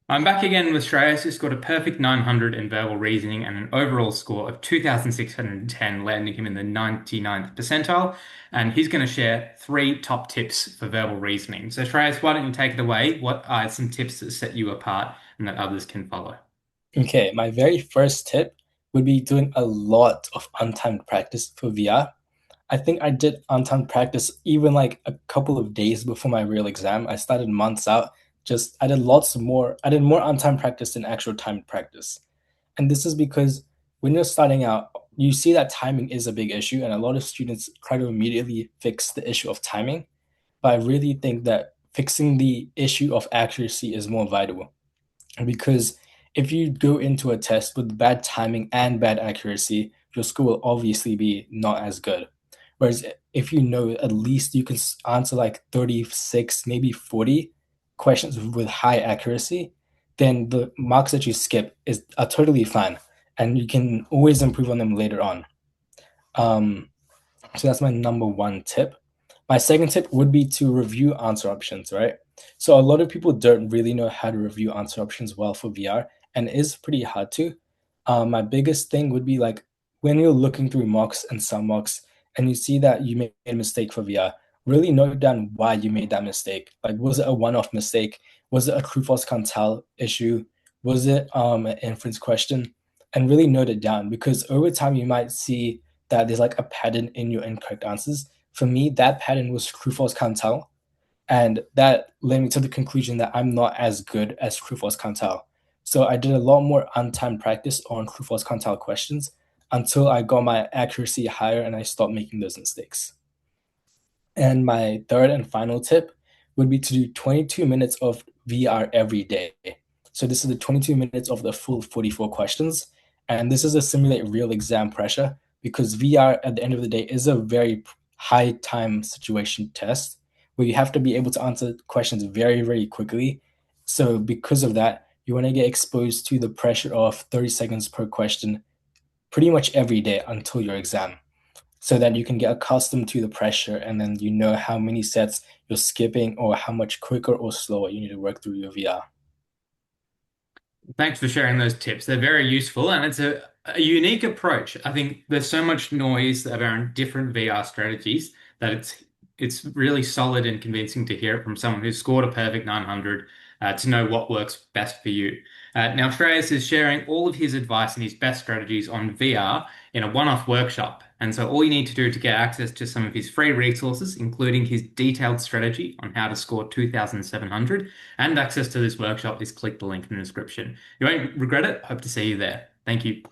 I'm back again with Shreyas, who scored a perfect 900 in verbal reasoning and an overall score of 2,610, landing him in the 99th percentile. And he's going to share three top tips for verbal reasoning. So, Shreyas, why don't you take it away? What are some tips that set you apart and that others can follow? Okay, my very first tip would be doing a lot of untimed practice for VR. I think I did untimed practice even like a couple of days before my real exam. I started months out. Just I did lots more. I did more untimed practice than actual timed practice. And this is because when you're starting out, you see that timing is a big issue, and a lot of students try to immediately fix the issue of timing. But I really think that fixing the issue of accuracy is more vital because if you go into a test with bad timing and bad accuracy, your score will obviously be not as good. Whereas if you know at least you can answer like 36, maybe 40 questions with high accuracy, then the marks that you skip are totally fine, and you can always improve on them later on. Um, so that's my number one tip. My second tip would be to review answer options, right? So a lot of people don't really know how to review answer options well for VR, and it is pretty hard to. My biggest thing would be like when you're looking through mocks and some mocks, and you see that you made a mistake for VR, really note down why you made that mistake. Like, was it a one-off mistake? Was it a true false can't tell issue? Was it an inference question? And really note it down because over time you might see that there's like a pattern in your incorrect answers. For me, that pattern was true false can't tell. And that led me to the conclusion that I'm not as good as true false can't tell. So I did a lot more untimed practice on true false can't tell questions until I got my accuracy higher and I stopped making those mistakes. And my third and final tip would be to do 22 minutes of VR every day. So this is the 22 minutes of the full 44 questions. And this is to simulate real exam pressure because VR at the end of the day is a very high time situation test where you have to be able to answer questions very, very quickly. So because of that, you want to get exposed to the pressure of 30 seconds per question pretty much every day until your exam so that you can get accustomed to the pressure and then you know how many sets you're skipping or how much quicker or slower you need to work through your VR. Thanks for sharing those tips. They're very useful and it's a unique approach. I think there's so much noise around different VR strategies that it's really solid and convincing to hear it from someone who's scored a perfect 900 to know what works best for you. Now, Shreyas is sharing all of his advice and his best strategies on VR in a one-off workshop. And so all you need to do to get access to some of his free resources, including his detailed strategy on how to score 2,700 and access to this workshop, is click the link in the description. You won't regret it. Hope to see you there. Thank you.